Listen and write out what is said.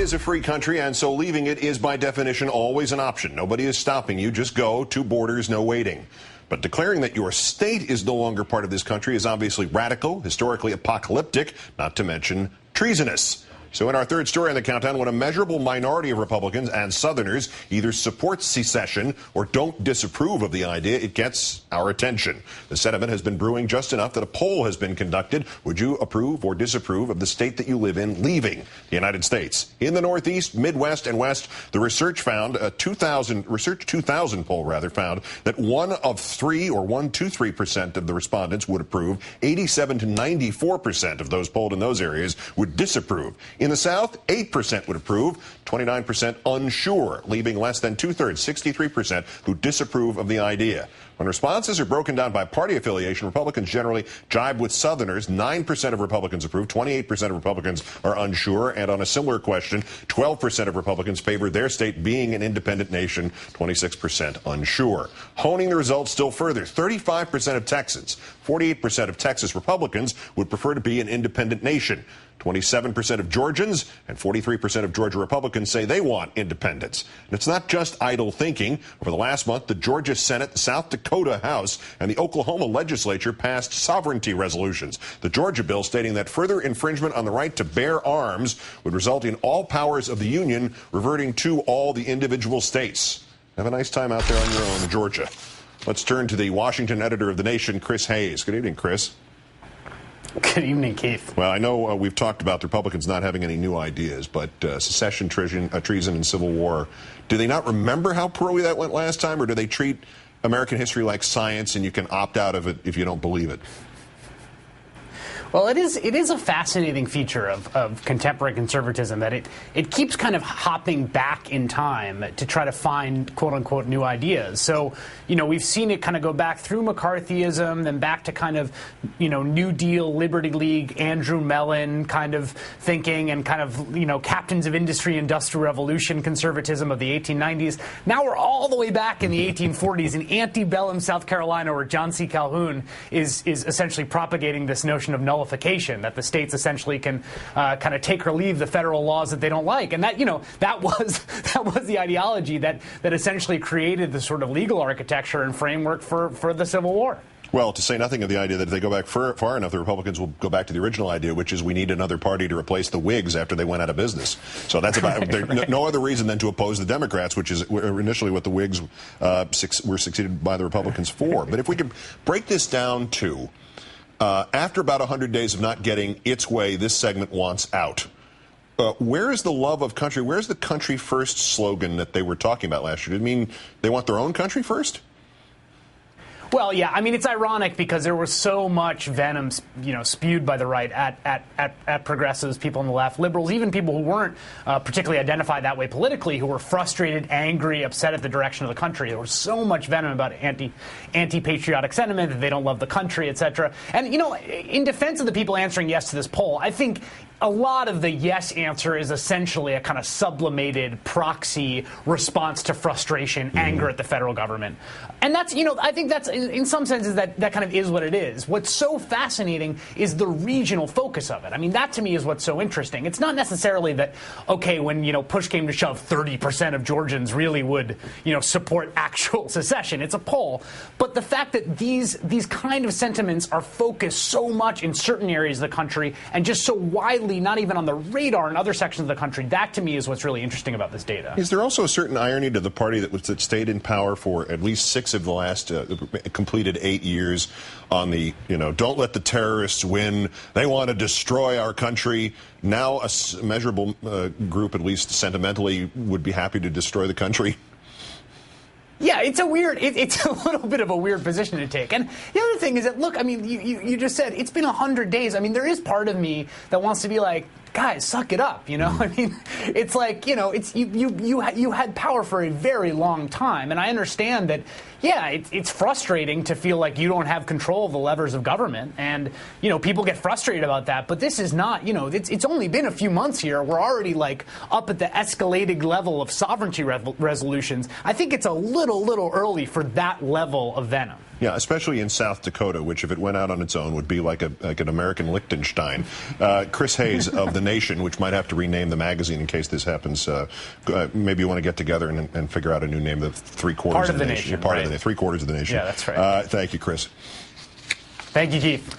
is a free country, and so leaving it is by definition always an option. Nobody is stopping you. Just go. Two borders, no waiting. But declaring that your state is no longer part of this country is obviously radical, historically apocalyptic, not to mention treasonous. So in our third story on the countdown, when a measurable minority of Republicans and Southerners either support secession or don't disapprove of the idea, it gets our attention. The sentiment has been brewing just enough that a poll has been conducted. Would you approve or disapprove of the state that you live in leaving the United States? In the Northeast, Midwest, and West, the research found, Research 2000 poll found that 1 of 3 or 1 to 3% of the respondents would approve. 87 to 94% of those polled in those areas would disapprove. In the South, 8% would approve, 29% unsure, leaving less than two-thirds, 63%, who disapprove of the idea. When responses are broken down by party affiliation, Republicans generally jibe with Southerners. 9% of Republicans approve, 28% of Republicans are unsure, and on a similar question, 12% of Republicans favor their state being an independent nation, 26% unsure. Honing the results still further, 35% of Texans, 48% of Texas Republicans would prefer to be an independent nation. 27% of Georgians and 43% of Georgia Republicans say they want independence. And it's not just idle thinking. Over the last month, the Georgia Senate, the South Dakota House, and the Oklahoma legislature passed sovereignty resolutions. The Georgia bill stating that further infringement on the right to bear arms would result in all powers of the Union reverting to all the individual states. Have a nice time out there on your own in Georgia. Let's turn to the Washington editor of The Nation, Chris Hayes. Good evening, Chris. Good evening, Keith. Well, I know we've talked about the Republicans not having any new ideas, but secession, treason, and civil war, do they not remember how poorly that went last time, or do they treat American history like science and you can opt out of it if you don't believe it? Well, it is a fascinating feature of contemporary conservatism that it keeps kind of hopping back in time to try to find, quote unquote, new ideas. So, we've seen it kind of go back through McCarthyism, then back to kind of, New Deal, Liberty League, Andrew Mellon kind of thinking, and kind of, captains of industry, industrial revolution conservatism of the 1890s. Now we're all the way back in the 1840s in antebellum South Carolina, where John C. Calhoun is essentially propagating this notion of nullification, that the states essentially can kind of take or leave the federal laws that they don't like. And that, that was the ideology that essentially created the sort of legal architecture and framework for the Civil War. Well, to say nothing of the idea that if they go back far enough, the Republicans will go back to the original idea, which is we need another party to replace the Whigs after they went out of business. So that's about no other reason than to oppose the Democrats, which is initially what the Whigs were succeeded by the Republicans for. But if we could break this down to after about 100 days of not getting its way, this segment wants out. Where is the love of country? Where's the country first slogan that they were talking about last year? Did it mean they want their own country first? Well, yeah, I mean, it's ironic because there was so much venom, spewed by the right at progressives, people on the left, liberals, even people who weren't particularly identified that way politically, who were frustrated, angry, upset at the direction of the country. There was so much venom about anti-patriotic sentiment, that they don't love the country, et cetera. And, in defense of the people answering yes to this poll, I think a lot of the yes answer is essentially a kind of sublimated proxy response to frustration, anger at the federal government. And that's, I think that's, in some senses, that kind of is what it is. What's so fascinating is the regional focus of it. I mean, that to me is what's so interesting. It's not necessarily that, okay, when, push came to shove, 30% of Georgians really would, support actual secession. It's a poll. But the fact that these kind of sentiments are focused so much in certain areas of the country and just so widely not even on the radar in other sections of the country, that to me is what's really interesting about this data. Is there also a certain irony to the party that stayed in power for at least 6 of the last completed 8 years on the, don't let the terrorists win, they want to destroy our country? Now a measurable group, at least sentimentally, would be happy to destroy the country? Yeah, it's a little bit of a weird position to take. And the other thing is that, look, I mean, you just said it's been 100 days. I mean, there is part of me that wants to be like, guys, suck it up, I mean, it's like, it's you had power for a very long time, and I understand that. Yeah, it's frustrating to feel like you don't have control of the levers of government, and people get frustrated about that. But this is not, it's only been a few months here. We're already like up at the escalated level of sovereignty resolutions. I think it's a little early for that level of venom. Yeah, especially in South Dakota, which if it went out on its own would be like an American Liechtenstein. Chris Hayes of The Nation, which might have to rename the magazine in case this happens. Maybe you want to get together and figure out a new name. The three-quarters of the nation. Part of the three-quarters of the nation. Yeah, that's right. Thank you, Chris. Thank you, Keith.